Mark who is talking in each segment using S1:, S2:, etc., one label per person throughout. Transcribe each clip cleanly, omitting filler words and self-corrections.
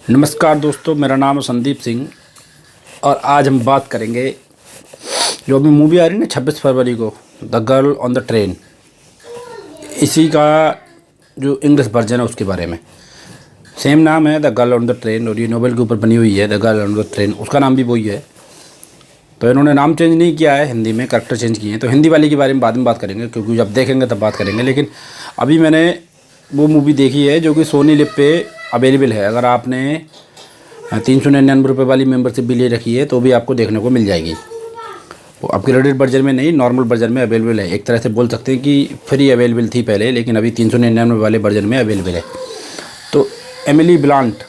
S1: नमस्कार दोस्तों, मेरा नाम है संदीप सिंह और आज हम बात करेंगे जो अभी मूवी आ रही है ना 26 फरवरी को, the girl on the train. इसी का जो इंग्लिश वर्जन है उसके बारे में। सेम नाम है the girl on the train और ये नोवेल के ऊपर बनी हुई है the girl on the train, उसका नाम भी वही है। तो इन्होंने नाम चेंज नहीं किया है, हिंदी में कैरेक्टर चेंज किए हैं। तो हिंदी वाली के बारे में बाद में बात करेंगे, क्योंकि जब देखेंगे तब बात करेंगे। लेकिन अभी मैंने वो मूवी देखी है जो कि सोनी लिव पे अवेलेबल है। अगर आपने 399 रुपये वाली मेंबरशिप भी ले रखी है तो भी आपको देखने को मिल जाएगी। वो अपग्रेडेड वर्जन में नहीं, नॉर्मल वर्जन में अवेलेबल है। एक तरह से बोल सकते हैं कि फ्री अवेलेबल थी पहले, लेकिन अभी 399 वाले वर्जन में अवेलेबल है। तो एमिली ब्लांट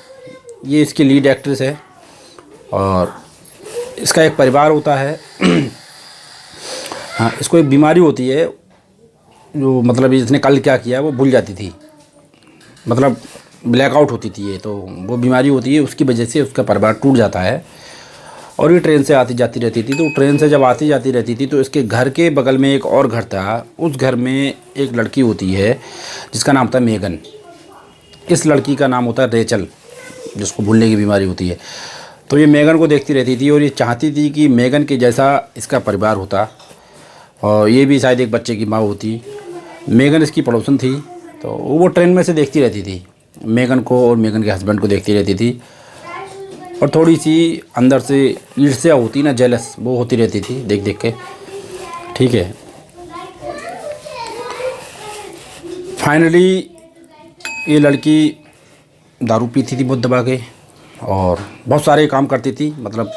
S1: ये इसकी लीड एक्ट्रेस है और इसका एक परिवार होता है। हाँ, इसको एक बीमारी होती है जो मतलब इसने कल क्या किया वो भूल जाती थी, मतलब ब्लैकआउट होती थी ये। तो वो बीमारी होती है, उसकी वजह से उसका परिवार टूट जाता है। और ये ट्रेन से आती जाती रहती थी। तो ट्रेन से जब आती जाती रहती थी तो इसके घर के बगल में एक और घर था। उस घर में एक लड़की होती है जिसका नाम था मेगन। इस लड़की का नाम होता है रेचल, जिसको भूलने की बीमारी होती है। तो ये मेगन को देखती रहती थी और ये चाहती थी कि मेगन के जैसा इसका परिवार होता और ये भी शायद एक बच्चे की माँ होती। मेगन इसकी पड़ोसन थी, तो वो ट्रेन में से देखती रहती थी मेगन को और मेगन के हस्बैंड को देखती रहती थी। और थोड़ी सी अंदर से ईर्ष्या होती ना, जेलस, वो होती रहती थी देख देख के। ठीक है, फाइनली ये लड़की दारू पीती थी बहुत दबा के और बहुत सारे काम करती थी। मतलब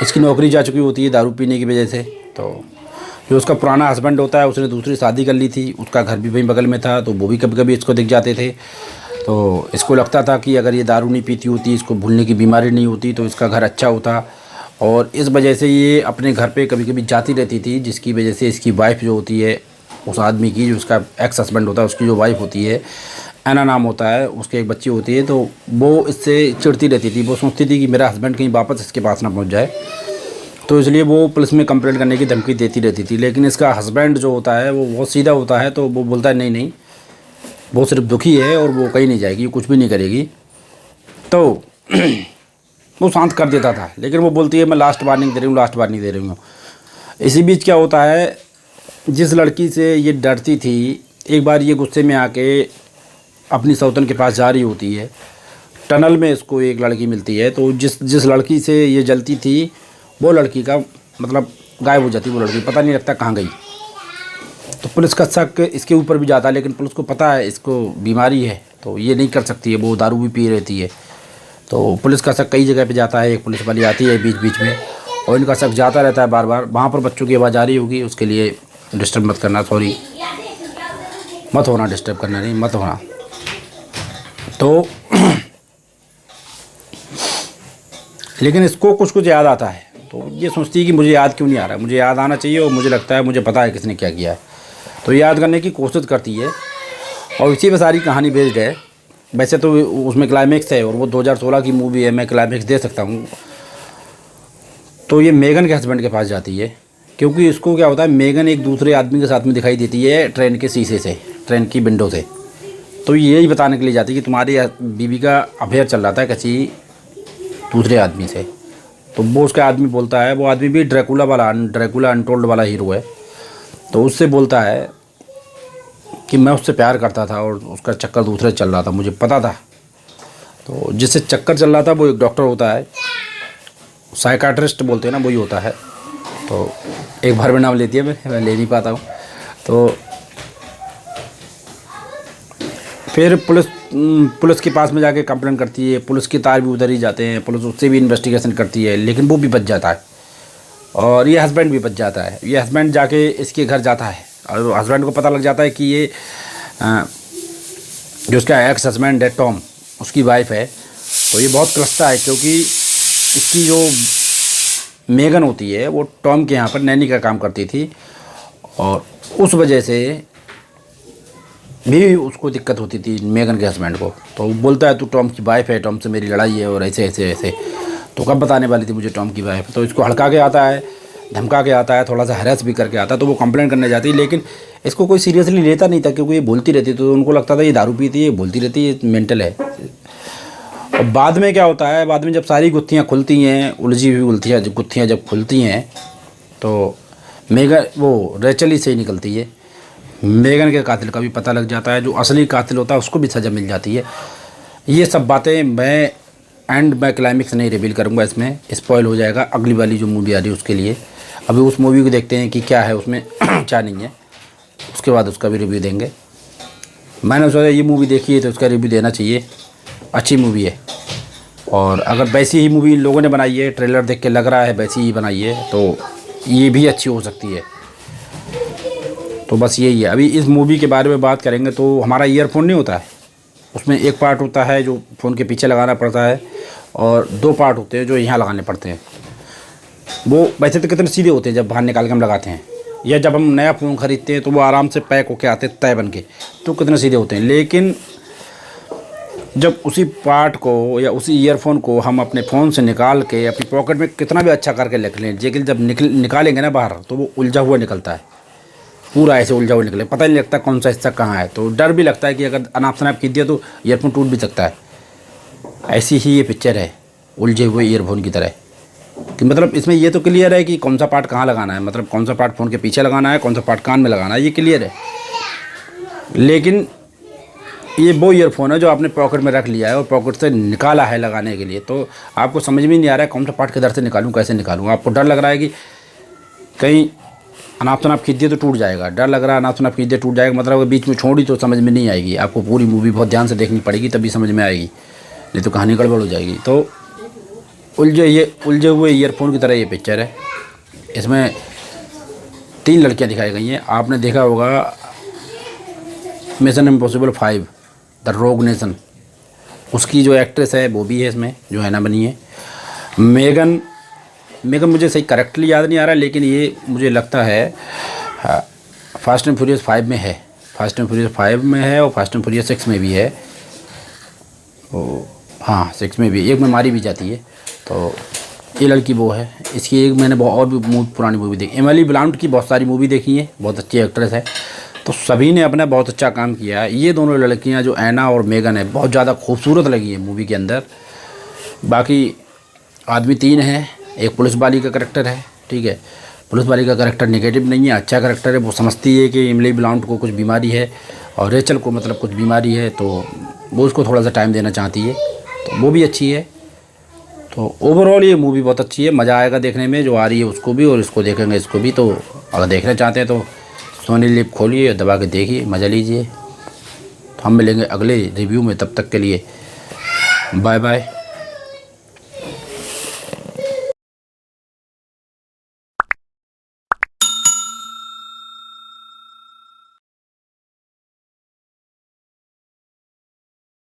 S1: इसकी नौकरी जा चुकी होती है दारू पीने की वजह से। तो जो उसका पुराना हस्बैंड होता है उसने दूसरी शादी कर ली थी, उसका घर भी वहीं बगल में था। तो वो भी कभी कभी इसको दिख जाते थे। तो इसको लगता था कि अगर ये दारू नहीं पीती होती, इसको भूलने की बीमारी नहीं होती, तो इसका घर अच्छा होता। और इस वजह से ये अपने घर पे कभी कभी जाती रहती थी, जिसकी वजह से इसकी वाइफ जो होती है उस आदमी की, जो उसका एक्स हस्बैंड होता है, उसकी जो वाइफ होती है, ऐना नाम होता है, उसके एक बच्ची होती है। तो वो इससे चिढ़ती रहती थी। वो सोचती थी कि मेरा हस्बैंड कहीं वापस इसके पास ना पहुँच जाए, तो इसलिए वो पुलिस में कंप्लेंट करने की धमकी देती रहती थी। लेकिन इसका हस्बैंड जो होता है वो बहुत सीधा होता है। तो वो बोलता है नहीं नहीं, वो सिर्फ दुखी है और वो कहीं नहीं जाएगी, कुछ भी नहीं करेगी। तो वो शांत कर देता था। लेकिन वो बोलती है मैं लास्ट वार्निंग दे रही हूँ, लास्ट वार्निंग दे रही हूँ। इसी बीच क्या होता है, जिस लड़की से ये डरती थी, एक बार ये गुस्से में आके अपनी सौतन के पास जा रही होती है। टनल में इसको एक लड़की मिलती है। तो जिस लड़की से ये जलती थी वो लड़की का मतलब गायब हो जाती, वो लड़की पता नहीं लगता कहाँ गई। तो पुलिस का शक इसके ऊपर भी जाता है, लेकिन पुलिस को पता है इसको बीमारी है तो ये नहीं कर सकती है, वो दारू भी पी रहती है। तो पुलिस का शक कई जगह पे जाता है। एक पुलिस वाली आती है बीच बीच में और इनका शक जाता रहता है बार बार। वहाँ पर बच्चों की आवाज़ आ रही होगी, उसके लिए डिस्टर्ब मत करना, सॉरी मत होना, डिस्टर्ब करना नहीं, मत होना। तो लेकिन इसको कुछ कुछ याद आता है। तो ये सोचती है कि मुझे याद क्यों नहीं आ रहा है, मुझे याद आना चाहिए और मुझे लगता है मुझे पता है किसने क्या किया है। तो याद करने की कोशिश करती है और इसी पर सारी कहानी बेस्ड है। वैसे तो उसमें क्लाइमेक्स है और वो 2016 की मूवी है, मैं क्लाइमेक्स दे सकता हूँ। तो ये मेगन के हस्बैंड के पास जाती है, क्योंकि इसको क्या होता है, मेगन एक दूसरे आदमी के साथ में दिखाई देती है ट्रेन के शीशे से, ट्रेन की विंडो से। तो यही बताने के लिए जाती है कि तुम्हारी बीवी का अफेयर चल रहा था किसी दूसरे आदमी से। तो वो उसका आदमी बोलता है, वो आदमी भी ड्रैकुला अनटोल्ड वाला हीरो है। तो उससे बोलता है कि मैं उससे प्यार करता था और उसका चक्कर दूसरे चल रहा था, मुझे पता था। तो जिससे चक्कर चल रहा था वो एक डॉक्टर होता है, साइकाट्रिस्ट बोलते हैं ना, वही होता है। तो एक बार में नाम लेती है, मैं ले नहीं पाता हूँ। तो फिर पुलिस के पास में जाके कंप्लेंट करती है। पुलिस के तार भी उधर ही जाते हैं, पुलिस उससे भी इन्वेस्टिगेशन करती है, लेकिन वो भी बच जाता है और ये हस्बैंड भी बच जाता है। ये हस्बैंड जाके इसके घर जाता है और हस्बैंड को पता लग जाता है कि ये जो उसका एक्स हस्बैंड है टॉम, उसकी वाइफ है। तो ये बहुत क्रसता है, क्योंकि इसकी जो मेगन होती है वो टॉम के यहाँ पर नैनी का काम करती थी और उस वजह से भी उसको दिक्कत होती थी मेगन के हस्बैंड को। तो वो बोलता है तू टॉम की वाइफ है, टॉम से मेरी लड़ाई है और ऐसे ऐसे ऐसे। तो कब बताने वाली थी मुझे टॉम की वाइफ। तो इसको हड़का के आता है, धमका के आता है, थोड़ा सा हैरेस भी करके आता है। तो वो कंप्लेंट करने जाती है, लेकिन इसको कोई सीरियसली लेता नहीं था, क्योंकि ये बोलती रहती। तो उनको लगता था ये दारू पीती है, बोलती रहती है, मेंटल है। और बाद में क्या होता है, बाद में जब सारी गुत्थियाँ खुलती हैं, उलझी हुई गुत्थियाँ जब खुलती हैं तो मेगन वो रेचल ही सही निकलती है। मेगन के कातिल का भी पता लग जाता है, जो असली कातिल होता है उसको भी सज़ा मिल जाती है। ये सब बातें मैं क्लाइमेक्स नहीं रिवील करूँगा, इसमें स्पॉइल हो जाएगा अगली वाली जो मूवी आ रही है उसके लिए। अभी उस मूवी को देखते हैं कि क्या है उसमें क्या नहीं है, उसके बाद उसका भी रिव्यू देंगे। मैंने सोचा ये मूवी देखी है तो उसका रिव्यू देना चाहिए, अच्छी मूवी है। और अगर वैसी ही मूवी इन लोगों ने बनाई है, ट्रेलर देख के लग रहा है वैसी ही बनाई है, तो ये भी अच्छी हो सकती है। तो बस यही है। अभी इस मूवी के बारे में बात करेंगे तो हमारा ईयरफोन नहीं होता है, उसमें एक पार्ट होता है जो फ़ोन के पीछे लगाना पड़ता है और 2 पार्ट होते हैं जो यहाँ लगाने पड़ते हैं। वो वैसे तो कितने सीधे होते हैं जब बाहर निकाल के हम लगाते हैं, या जब हम नया फ़ोन ख़रीदते हैं तो वो आराम से पैक होके आते हैं तय बन के, तो कितने सीधे होते हैं। लेकिन जब उसी पार्ट को या उसी ईयरफोन को हम अपने फ़ोन से निकाल के अपनी पॉकेट में कितना भी अच्छा करके रख लें, लेकिन जब निकालेंगे ना बाहर तो वो उलझा हुआ निकलता है, पूरा ऐसे उलझा हुआ निकले, पता नहीं लगता कौन सा हिस्सा कहाँ है। तो डर भी लगता है कि अगर अनाप शनाप खींच दिया तो ईयरफोन टूट भी सकता है। ऐसी ही ये पिक्चर है उलझे हुए ईयरफोन की तरह, कि मतलब इसमें ये तो क्लियर है कि कौन सा पार्ट कहाँ लगाना है, मतलब कौन सा पार्ट फ़ोन के पीछे लगाना है, कौन सा पार्ट कान में लगाना है, ये क्लियर है। लेकिन ये वो ईयरफोन है जो आपने पॉकेट में रख लिया है और पॉकेट से निकाला है लगाने के लिए, तो आपको समझ में नहीं आ रहा है कौन सा पार्ट किधर से निकालूं, कैसे निकालूं। आपको डर लग रहा है कि कहीं अनाप शनाप खींच दिए तो टूट जाएगा, डर लग रहा है अनाप शनाप खींच दिए टूट जाएगा, मतलब बीच में छोड़ी तो समझ में नहीं आएगी। आपको पूरी मूवी बहुत ध्यान से देखनी पड़ेगी तभी समझ में आएगी, नहीं तो कहानी गड़बड़ हो जाएगी। तो उलझे हुए ईयरफोन की तरह ये पिक्चर है। इसमें 3 लड़कियाँ दिखाई गई हैं। आपने देखा होगा मिशन इम्पॉसिबल 5 द रोग नेशन, उसकी जो एक्ट्रेस है वो भी है इसमें, जो है ना बनी है मेगन मुझे सही करेक्टली याद नहीं आ रहा, लेकिन ये मुझे लगता है फास्ट एंड फ्यूरियस 5 में है, फास्ट एंड फ्यूरियस 5 में है और फास्ट एंड फ्यूरियस 6 में भी है। तो हाँ 6 में भी, एक में मारी भी जाती है। तो ये लड़की वो है। इसकी एक मैंने और भी पुरानी मूवी देखी, एमिली ब्लांट की बहुत सारी मूवी देखी है, बहुत अच्छी एक्ट्रेस है। तो सभी ने अपना बहुत अच्छा काम किया है। ये दोनों लड़कियां जो एना और मेगन है बहुत ज़्यादा खूबसूरत लगी है मूवी के अंदर। बाकी आदमी 3 हैं, एक पुलिस वाली का करैक्टर है, ठीक है। पुलिस वाली का करैक्टर नेगेटिव नहीं है, अच्छा करैक्टर है। वो समझती है कि एमिली ब्लांट को कुछ बीमारी है और रेचल को मतलब कुछ बीमारी है, तो वो उसको थोड़ा सा टाइम देना चाहती है, तो वो भी अच्छी है। तो ओवरऑल ये मूवी बहुत अच्छी है, मज़ा आएगा देखने में। जो आ रही है उसको भी और इसको देखेंगे इसको भी। तो अगर देखना चाहते हैं तो सोनी लिव खोलिए, दबा के देखिए, मज़ा लीजिए। तो हम मिलेंगे अगले रिव्यू में, तब तक के लिए बाय बाय।